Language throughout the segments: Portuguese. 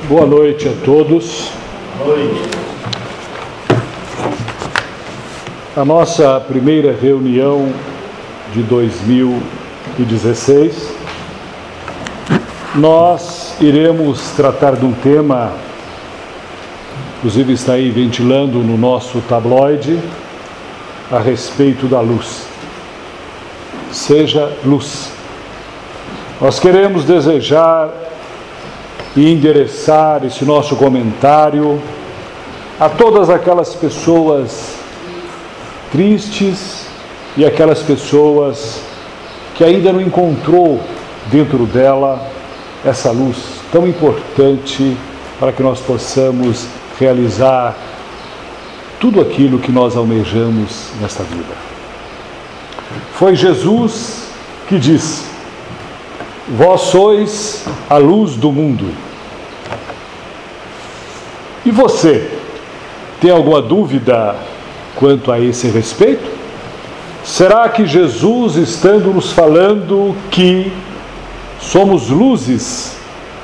Boa noite a todos. Boa noite. A nossa primeira reunião de 2016, nós iremos tratar de um tema, inclusive está aí ventilando no nosso tabloide, a respeito da luz. Seja luz. Nós queremos desejar e endereçar esse nosso comentário a todas aquelas pessoas tristes e aquelas pessoas que ainda não encontrou dentro dela essa luz tão importante para que nós possamos realizar tudo aquilo que nós almejamos nesta vida. Foi Jesus que disse: vós sois a luz do mundo. E você, tem alguma dúvida quanto a esse respeito? Será que Jesus, estando nos falando que somos luzes,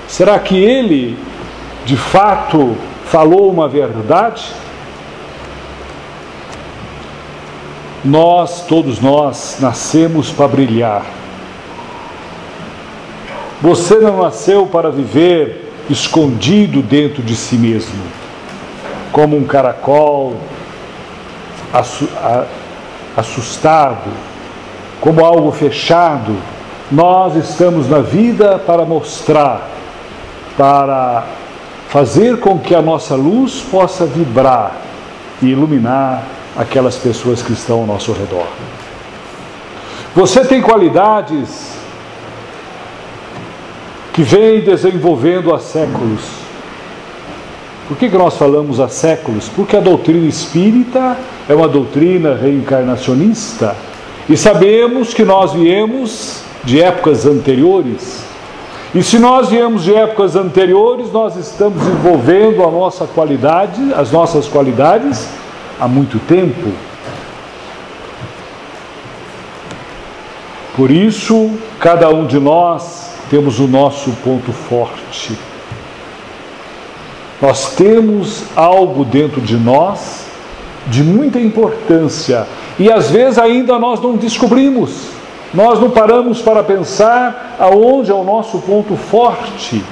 será que Ele, de fato, falou uma verdade? Todos nós, nascemos para brilhar. Você não nasceu para viver escondido dentro de si mesmo, como um caracol, assustado, como algo fechado. Nós estamos na vida para mostrar, para fazer com que a nossa luz possa vibrar e iluminar aquelas pessoas que estão ao nosso redor. Você tem qualidades que vem desenvolvendo há séculos. Por que nós falamos há séculos? Porque a doutrina espírita é uma doutrina reencarnacionista e sabemos que nós viemos de épocas anteriores. E se nós viemos de épocas anteriores, nós estamos desenvolvendo a nossa qualidade, as nossas qualidades há muito tempo. Por isso, cada um de nós temos o nosso ponto forte. Nós temos algo dentro de nós de muita importância e às vezes ainda nós não descobrimos. Nós não paramos para pensar aonde é o nosso ponto forte,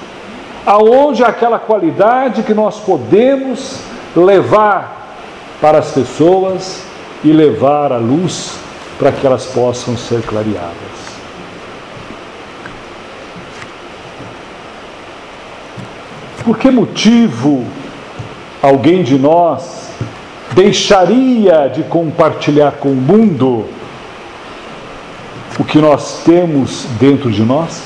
aonde é aquela qualidade que nós podemos levar para as pessoas e levar a luz para que elas possam ser clareadas. Por que motivo alguém de nós deixaria de compartilhar com o mundo o que nós temos dentro de nós?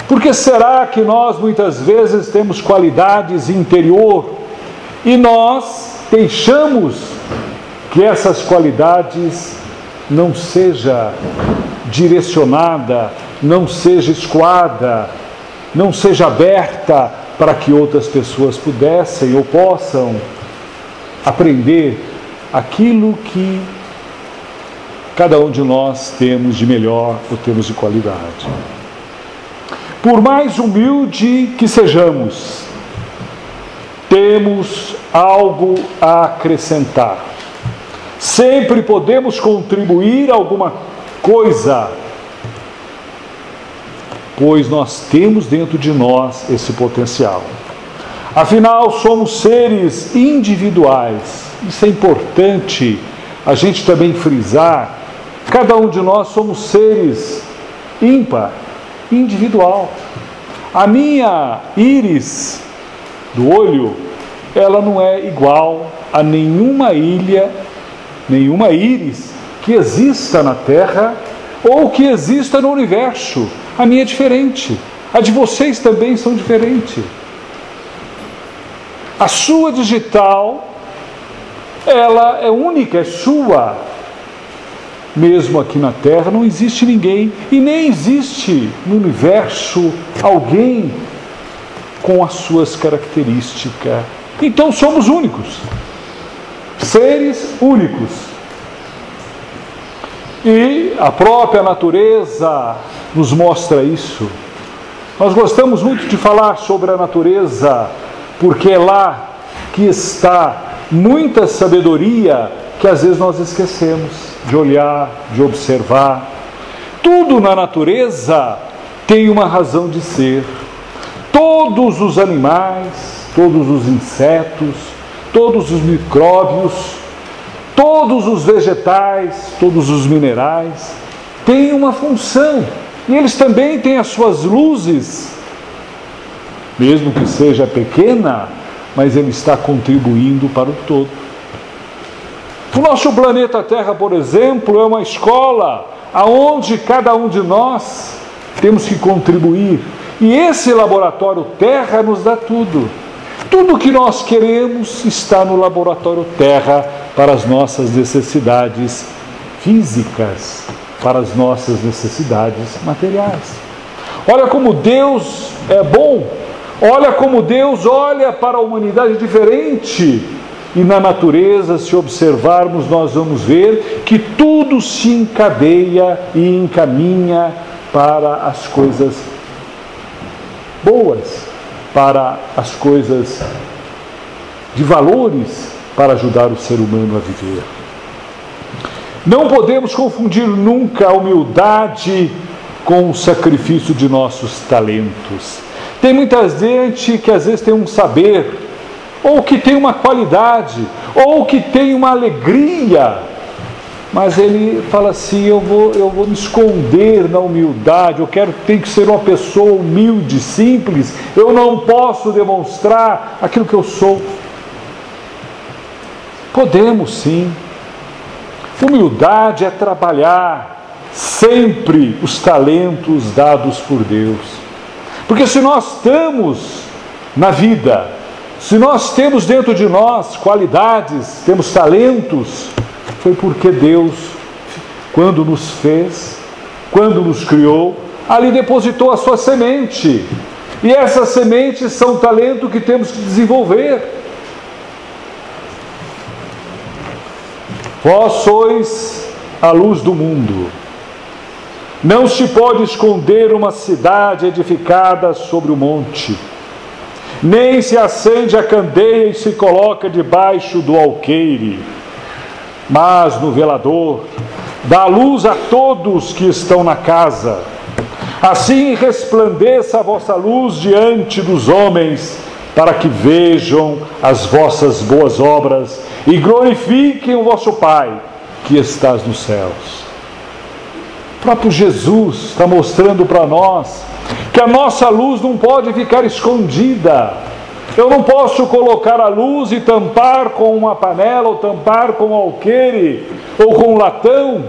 Por que será que nós muitas vezes temos qualidades interior e nós deixamos que essas qualidades não seja direcionada, não seja escoada, não seja aberta para que outras pessoas pudessem ou possam aprender aquilo que cada um de nós temos de melhor ou temos de qualidade. Por mais humilde que sejamos, temos algo a acrescentar. Sempre podemos contribuir alguma coisa, pois nós temos dentro de nós esse potencial. Afinal, somos seres individuais. Isso é importante a gente também frisar. Cada um de nós somos seres ímpar, individual. A minha íris do olho, ela não é igual a nenhuma íris que exista na Terra ou que exista no universo. A minha é diferente. A de vocês também são diferentes. A sua digital, ela é única, é sua. Mesmo aqui na Terra não existe ninguém e nem existe no universo alguém com as suas características. Então somos únicos. Seres únicos. E a própria natureza nos mostra isso. Nós gostamos muito de falar sobre a natureza, porque é lá que está muita sabedoria que às vezes nós esquecemos de olhar, de observar. Tudo na natureza tem uma razão de ser. Todos os animais, todos os insetos, todos os micróbios, todos os vegetais, todos os minerais têm uma função. E eles também têm as suas luzes, mesmo que seja pequena, mas ele está contribuindo para o todo. O nosso planeta Terra, por exemplo, é uma escola aonde cada um de nós temos que contribuir. E esse laboratório Terra nos dá tudo. Tudo que nós queremos está no laboratório Terra para as nossas necessidades físicas, para as nossas necessidades materiais. Olha como Deus é bom. Olha como Deus olha para a humanidade diferente. E na natureza, se observarmos, nós vamos ver que tudo se encadeia e encaminha para as coisas boas, para as coisas de valores, para ajudar o ser humano a viver. Não podemos confundir nunca a humildade com o sacrifício de nossos talentos. Tem muita gente que às vezes tem um saber, ou que tem uma qualidade, ou que tem uma alegria, mas ele fala assim, eu vou me esconder na humildade, tenho que ser uma pessoa humilde, simples, eu não posso demonstrar aquilo que eu sou. Podemos sim. Humildade é trabalhar sempre os talentos dados por Deus. Porque se nós estamos na vida, se nós temos dentro de nós qualidades, temos talentos, foi porque Deus, quando nos fez, quando nos criou, ali depositou a sua semente. E essas sementes são talento que temos que desenvolver. Vós sois a luz do mundo. Não se pode esconder uma cidade edificada sobre o monte. Nem se acende a candeia e se coloca debaixo do alqueire, mas no velador, dá luz a todos que estão na casa. Assim resplandeça a vossa luz diante dos homens, para que vejam as vossas boas obras e glorifiquem o vosso Pai, que estás nos céus. O próprio Jesus está mostrando para nós que a nossa luz não pode ficar escondida. Eu não posso colocar a luz e tampar com uma panela, ou tampar com um alqueire, ou com um latão,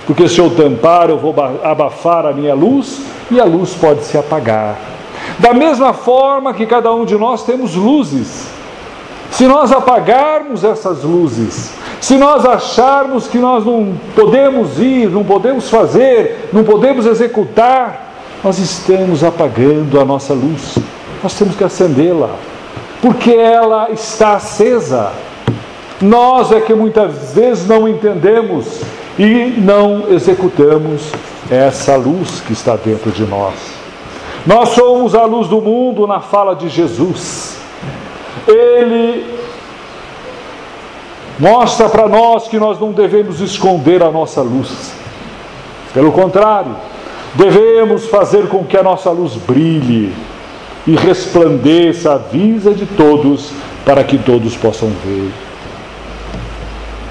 porque se eu tampar eu vou abafar a minha luz, e a luz pode se apagar. Da mesma forma que cada um de nós temos luzes. Se nós apagarmos essas luzes, se nós acharmos que nós não podemos ir, não podemos fazer, não podemos executar, nós estamos apagando a nossa luz. Nós temos que acendê-la, porque ela está acesa. Nós é que muitas vezes não entendemos e não executamos essa luz que está dentro de nós. Nós somos a luz do mundo na fala de Jesus. Ele mostra para nós que nós não devemos esconder a nossa luz. Pelo contrário, devemos fazer com que a nossa luz brilhe e resplandeça à vista de todos, para que todos possam ver.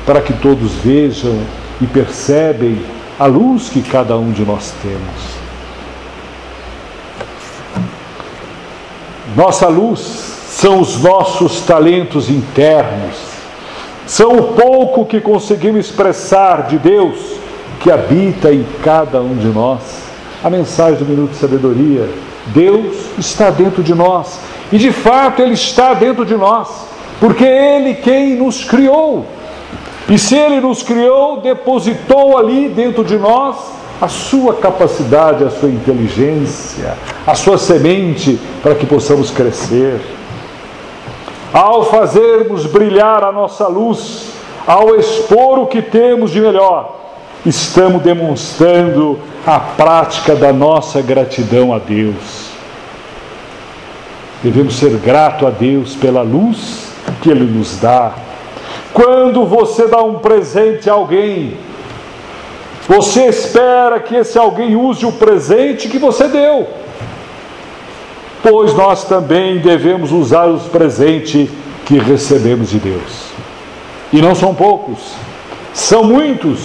Para que todos vejam e percebem a luz que cada um de nós temos. Nossa luz são os nossos talentos internos, são o pouco que conseguimos expressar de Deus que habita em cada um de nós. A mensagem do Minuto de Sabedoria: Deus está dentro de nós, e de fato Ele está dentro de nós, porque Ele quem nos criou. E se Ele nos criou, depositou ali dentro de nós a sua capacidade, a sua inteligência, a sua semente, para que possamos crescer. Ao fazermos brilhar a nossa luz, ao expor o que temos de melhor, estamos demonstrando a prática da nossa gratidão a Deus. Devemos ser gratos a Deus pela luz que Ele nos dá. Quando você dá um presente a alguém, você espera que esse alguém use o presente que você deu. Pois nós também devemos usar os presentes que recebemos de Deus. E não são poucos, são muitos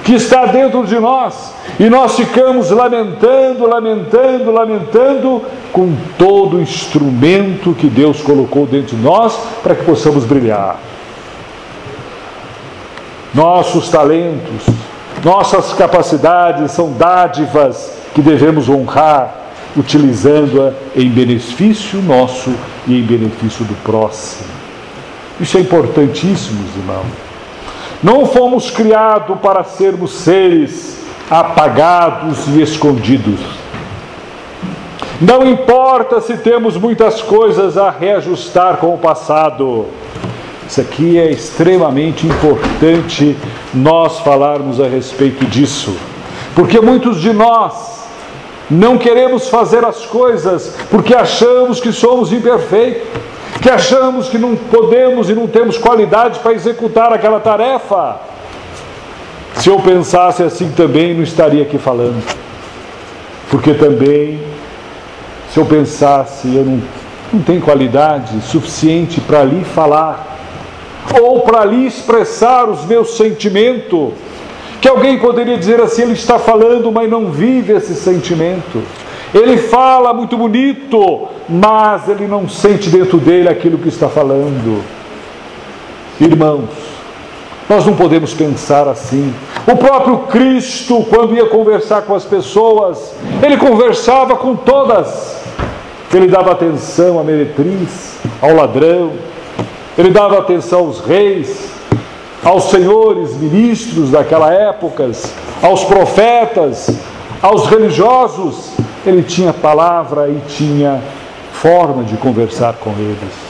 que está dentro de nós. E nós ficamos lamentando com todo o instrumento que Deus colocou dentro de nós para que possamos brilhar. Nossos talentos, nossas capacidades são dádivas que devemos honrar, utilizando-a em benefício nosso e em benefício do próximo. Isso é importantíssimo, irmãos. Não fomos criados para sermos seres apagados e escondidos. Não importa se temos muitas coisas a reajustar com o passado. Isso aqui é extremamente importante nós falarmos a respeito disso. Porque muitos de nós não queremos fazer as coisas porque achamos que somos imperfeitos, que achamos que não podemos e não temos qualidade para executar aquela tarefa. Se eu pensasse assim também, não estaria aqui falando. Porque também, se eu pensasse, eu não tenho qualidade suficiente para lhe falar, ou para lhe expressar os meus sentimentos, que alguém poderia dizer assim, ele está falando, mas não vive esse sentimento. Ele fala muito bonito, mas ele não sente dentro dele aquilo que está falando. Irmãos, nós não podemos pensar assim. O próprio Cristo, quando ia conversar com as pessoas, ele conversava com todas. Ele dava atenção à meretriz, ao ladrão, ele dava atenção aos reis, aos senhores ministros daquela época, aos profetas, aos religiosos. Ele tinha palavra e tinha forma de conversar com eles.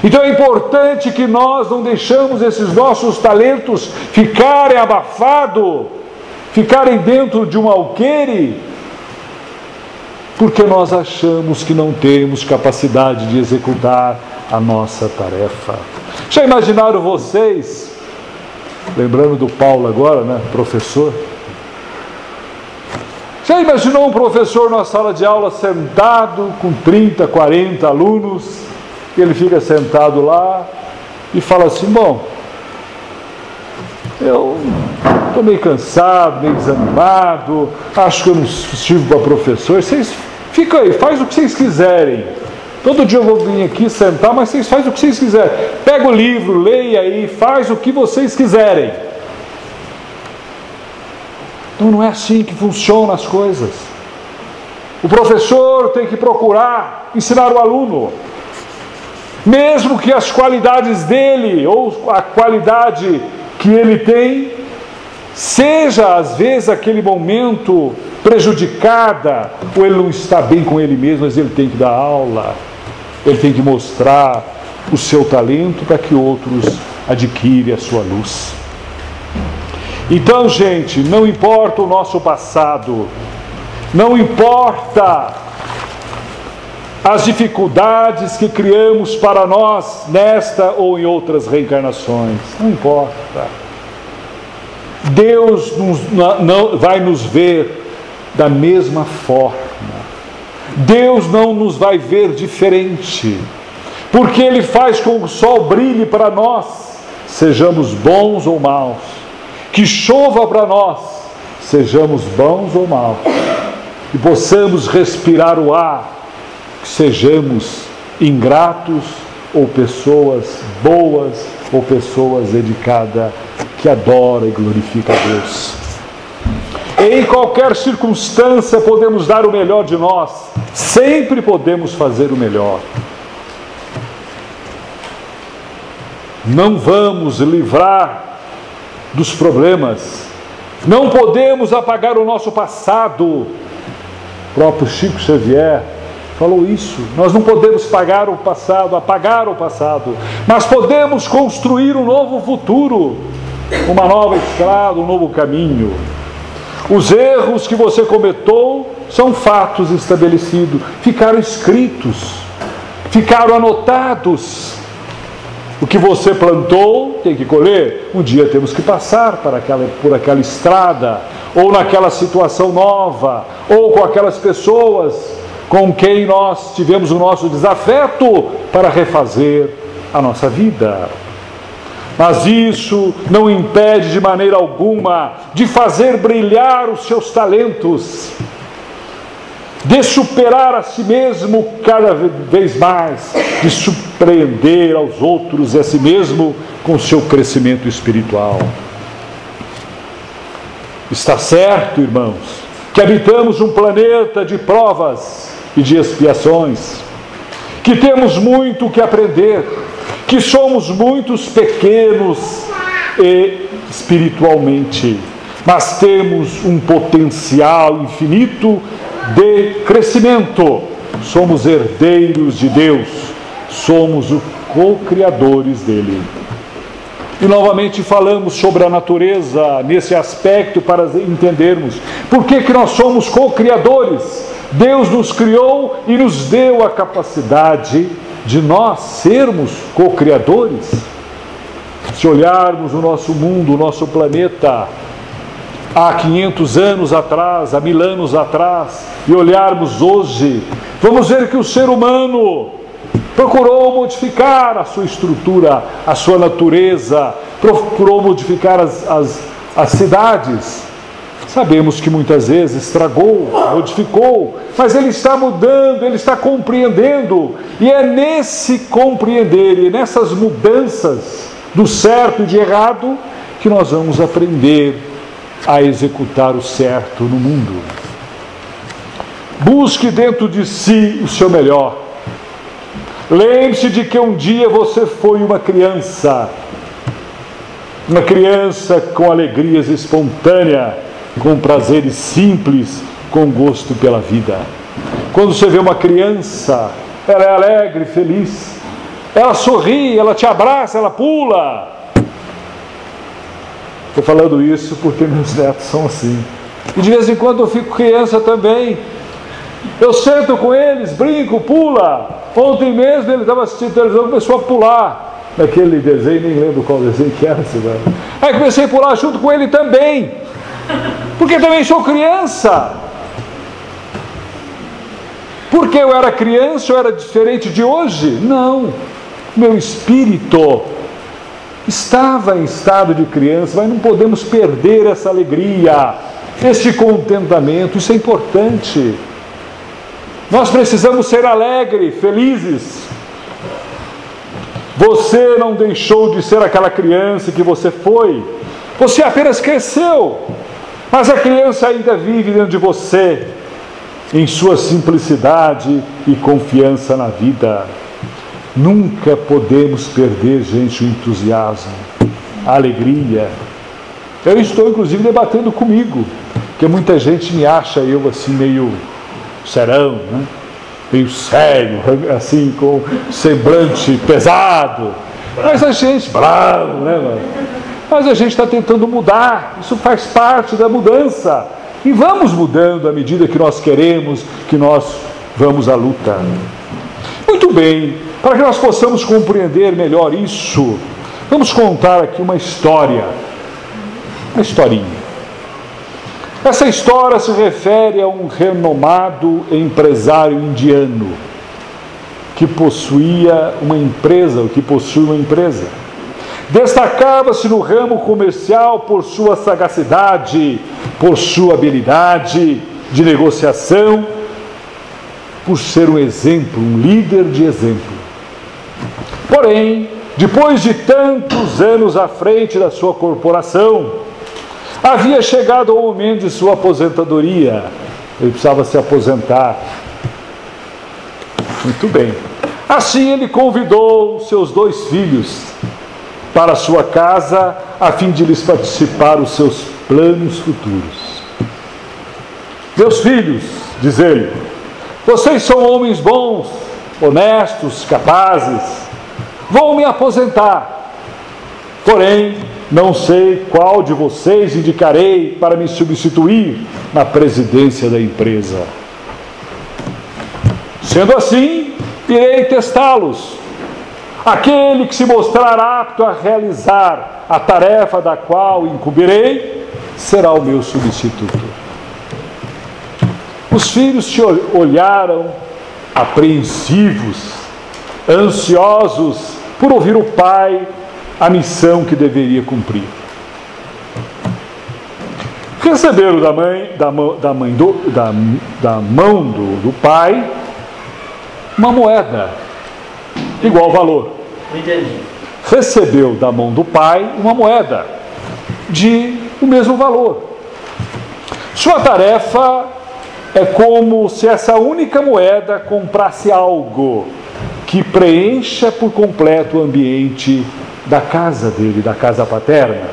Então é importante que nós não deixamos esses nossos talentos ficarem abafados, ficarem dentro de um alqueire, porque nós achamos que não temos capacidade de executar a nossa tarefa. Já imaginaram vocês, lembrando do Paulo agora, né, professor? Já imaginou um professor numa sala de aula sentado com 30, 40 alunos, e ele fica sentado lá e fala assim, bom, eu estou meio cansado, meio desanimado, acho que eu não sirvo para professor, vocês ficam aí, faz o que vocês quiserem. Todo dia eu vou vir aqui sentar, mas vocês fazem o que vocês quiserem. Pega o livro, leia aí, faz o que vocês quiserem. Então não é assim que funcionam as coisas. O professor tem que procurar ensinar o aluno. Mesmo que as qualidades dele, ou a qualidade que ele tem, seja às vezes aquele momento prejudicada, ou ele não está bem com ele mesmo, mas ele tem que dar aula, ele tem que mostrar o seu talento para que outros adquirem a sua luz. Então, gente, não importa o nosso passado, não importa as dificuldades que criamos para nós nesta ou em outras reencarnações, não importa. Deus não vai nos ver da mesma forma. Deus não nos vai ver diferente, porque Ele faz com que o sol brilhe para nós, sejamos bons ou maus, que chova para nós, sejamos bons ou maus, e possamos respirar o ar, que sejamos ingratos ou pessoas boas ou pessoas dedicadas que adoram e glorificam a Deus. Em qualquer circunstância podemos dar o melhor de nós, sempre podemos fazer o melhor. Não vamos livrar dos problemas, não podemos apagar o nosso passado. O próprio Chico Xavier falou isso. Nós não podemos apagar o passado, mas podemos construir um novo futuro, uma nova estrada, um novo caminho. Os erros que você cometeu são fatos estabelecidos, ficaram escritos. ficaram anotados. O que você plantou tem que colher. Um dia temos que passar por aquela estrada, ou naquela situação nova, ou com aquelas pessoas com quem nós tivemos o nosso desafeto para refazer a nossa vida. Mas isso não impede de maneira alguma de fazer brilhar os seus talentos, de superar a si mesmo cada vez mais, de surpreender aos outros e a si mesmo com o seu crescimento espiritual. Está certo, irmãos, que habitamos um planeta de provas e de expiações, que temos muito que aprender, que somos muitos pequenos espiritualmente, mas temos um potencial infinito de crescimento. Somos herdeiros de Deus, somos os co-criadores dele. E novamente falamos sobre a natureza nesse aspecto para entendermos por que nós somos co-criadores. Deus nos criou e nos deu a capacidade de nós sermos co-criadores. Se olharmos o nosso mundo, o nosso planeta, há 500 anos atrás, há 1000 anos atrás, e olharmos hoje, vamos ver que o ser humano procurou modificar a sua estrutura, a sua natureza, procurou modificar as cidades. Sabemos que muitas vezes estragou, modificou, mas ele está mudando, ele está compreendendo, e é nesse compreender e nessas mudanças do certo e de errado que nós vamos aprender a executar o certo no mundo. Busque dentro de si o seu melhor. Lembre-se de que um dia você foi uma criança com alegrias espontâneas, com prazeres simples, com gosto pela vida. Quando você vê uma criança, ela é alegre, feliz, ela sorri, ela te abraça, ela pula. Estou falando isso porque meus netos são assim. E de vez em quando eu fico criança também. Eu sento com eles, brinco, pula. Ontem mesmo ele estava assistindo televisão e começou a pular. Naquele desenho, nem lembro qual desenho que era. Aí comecei a pular junto com ele também. Porque também sou criança. Porque eu era criança, eu era diferente de hoje? Não. Meu espírito estava em estado de criança, mas não podemos perder essa alegria, esse contentamento, isso é importante. Nós precisamos ser alegres, felizes. Você não deixou de ser aquela criança que você foi, você apenas cresceu, mas a criança ainda vive dentro de você, em sua simplicidade e confiança na vida. Nunca podemos perder, gente, o entusiasmo, a alegria. Eu estou, inclusive, debatendo comigo, porque muita gente me acha eu assim meio serão, né? Meio sério, assim, com semblante pesado. Mas a gente, bravo, né, mano? Mas a gente está tentando mudar, isso faz parte da mudança. E vamos mudando à medida que nós queremos, que nós vamos à luta. Muito bem, para que nós possamos compreender melhor isso, vamos contar aqui uma história. Uma historinha. Essa história se refere a um renomado empresário indiano que possuía uma empresa, ou que possui uma empresa. Destacava-se no ramo comercial por sua sagacidade, por sua habilidade de negociação, por ser um exemplo, um líder de exemplo. Porém, depois de tantos anos à frente da sua corporação, havia chegado ao momento de sua aposentadoria. Ele precisava se aposentar. Muito bem. Assim ele convidou seus 2 filhos para sua casa, a fim de lhes participar os seus planos futuros. Meus filhos, diz ele, vocês são homens bons, honestos, capazes. Vou me aposentar. Porém, não sei qual de vocês indicarei para me substituir na presidência da empresa. Sendo assim, irei testá-los. Aquele que se mostrar apto a realizar a tarefa da qual incumbirei, será o meu substituto. Os filhos te olharam apreensivos, ansiosos por ouvir o pai a missão que deveria cumprir. Receberam da mão do pai uma moeda, igual valor. Recebeu da mão do pai uma moeda de o mesmo valor. Sua tarefa é como se essa única moeda comprasse algo que preencha por completo o ambiente da casa dele, da casa paterna.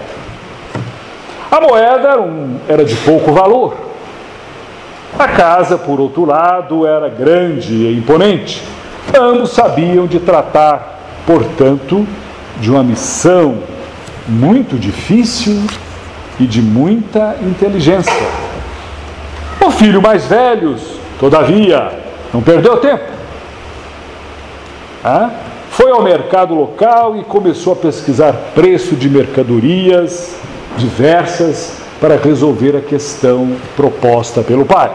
A moeda era de pouco valor. A casa, por outro lado, era grande e imponente. Ambos sabiam de tratar, portanto, de uma missão muito difícil e de muita inteligência. O filho mais velho, todavia, não perdeu tempo. Foi ao mercado local e começou a pesquisar preço de mercadorias diversas para resolver a questão proposta pelo pai.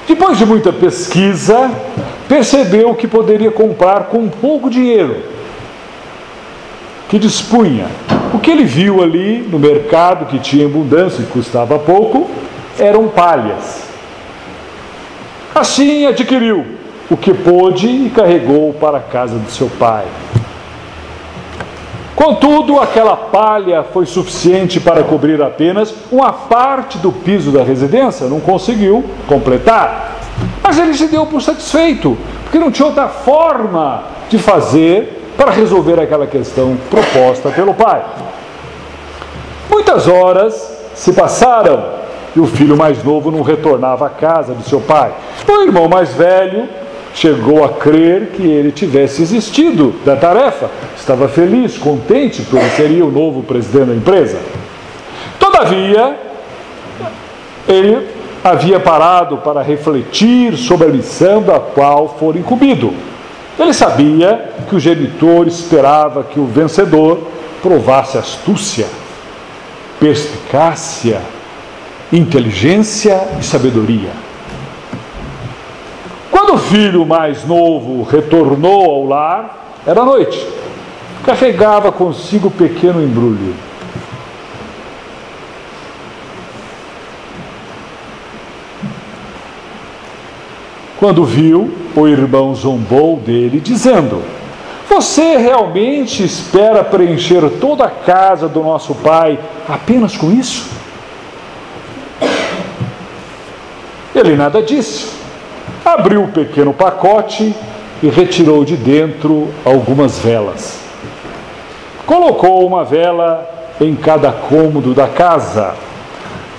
Depois de muita pesquisa, percebeu que poderia comprar com pouco dinheiro que dispunha. O que ele viu ali no mercado, que tinha abundância e custava pouco, eram palhas. Assim adquiriu o que pôde e carregou para a casa do seu pai. Contudo, aquela palha foi suficiente para cobrir apenas uma parte do piso da residência, não conseguiu completar. Mas ele se deu por satisfeito, porque não tinha outra forma de fazer para resolver aquela questão proposta pelo pai. Muitas horas se passaram e o filho mais novo não retornava à casa do seu pai. O irmão mais velho chegou a crer que ele tivesse existido da tarefa. Estava feliz, contente, porque ele seria o novo presidente da empresa. Todavia, ele havia parado para refletir sobre a missão da qual fora incumbido. Ele sabia que o genitor esperava que o vencedor provasse astúcia, perspicácia, inteligência e sabedoria. Quando o filho mais novo retornou ao lar, era noite. Carregava consigo um pequeno embrulho. Quando viu, o irmão zombou dele, dizendo: "Você realmente espera preencher toda a casa do nosso pai apenas com isso?" Ele nada disse. Abriu o pequeno pacote e retirou de dentro algumas velas. Colocou uma vela em cada cômodo da casa.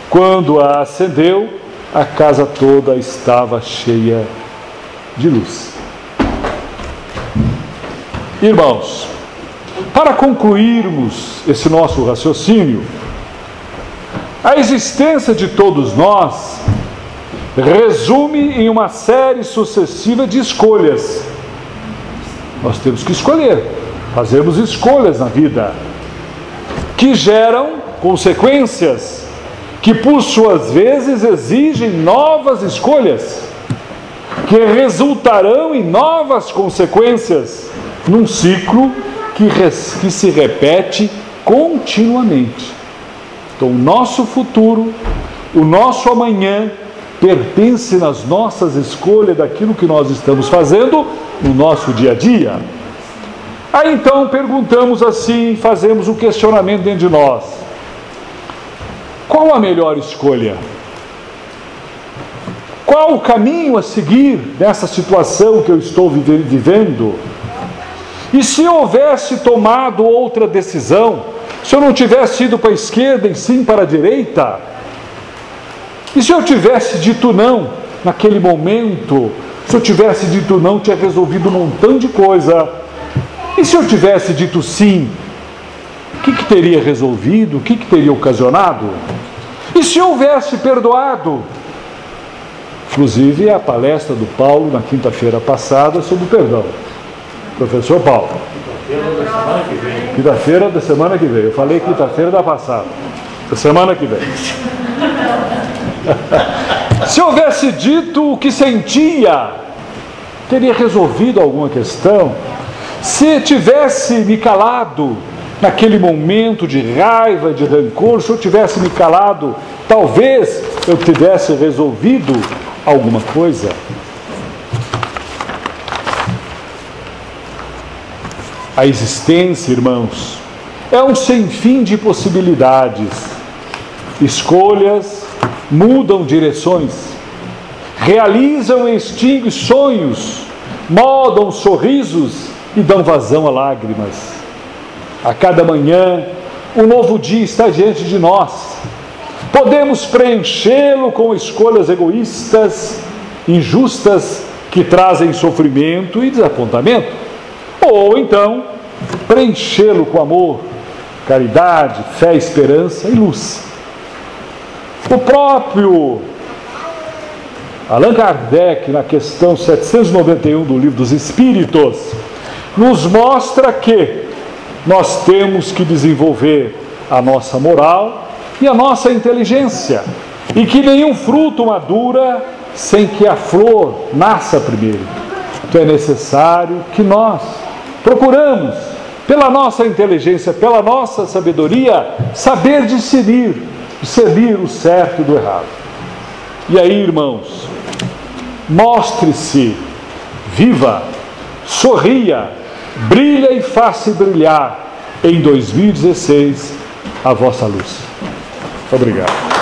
Quando a acendeu, a casa toda estava cheia de luz. Irmãos, para concluirmos esse nosso raciocínio, a existência de todos nós resume em uma série sucessiva de escolhas. Nós temos que escolher, fazemos escolhas na vida, que geram consequências, que por suas vezes exigem novas escolhas, que resultarão em novas consequências, num ciclo que se repete continuamente. Então, o nosso futuro, o nosso amanhã, pertence nas nossas escolhas daquilo que nós estamos fazendo no nosso dia a dia. Aí então perguntamos assim, fazemos um questionamento dentro de nós: qual a melhor escolha? Qual o caminho a seguir nessa situação que eu estou vivendo? E se eu houvesse tomado outra decisão, se eu não tivesse ido para a esquerda e sim para a direita, e se eu tivesse dito não naquele momento, se eu tivesse dito não, tinha resolvido um montão de coisa. E se eu tivesse dito sim, o que teria resolvido? O que teria ocasionado? E se eu houvesse perdoado? Inclusive a palestra do Paulo na quinta-feira passada sobre o perdão. Professor Paulo. Quinta-feira da semana que vem. Eu falei quinta-feira da passada. Da semana que vem. Se houvesse dito o que sentia, teria resolvido alguma questão. Se tivesse me calado naquele momento de raiva, de rancor, se eu tivesse me calado, talvez eu tivesse resolvido alguma coisa. A existência, irmãos, é um sem fim de possibilidades. Escolhas mudam direções, realizam e extinguem sonhos, moldam sorrisos e dão vazão a lágrimas. A cada manhã, um novo dia está diante de nós. Podemos preenchê-lo com escolhas egoístas, injustas, que trazem sofrimento e desapontamento. Ou então, preenchê-lo com amor, caridade, fé, esperança e luz. O próprio Allan Kardec, na questão 791 do Livro dos Espíritos, nos mostra que nós temos que desenvolver a nossa moral e a nossa inteligência, e que nenhum fruto madura sem que a flor nasça primeiro. Então é necessário que nós procuramos, pela nossa inteligência, pela nossa sabedoria, saber discernir o certo do errado. E aí, irmãos, mostre-se, viva, sorria, brilha e faça brilhar em 2016 a vossa luz. Obrigado.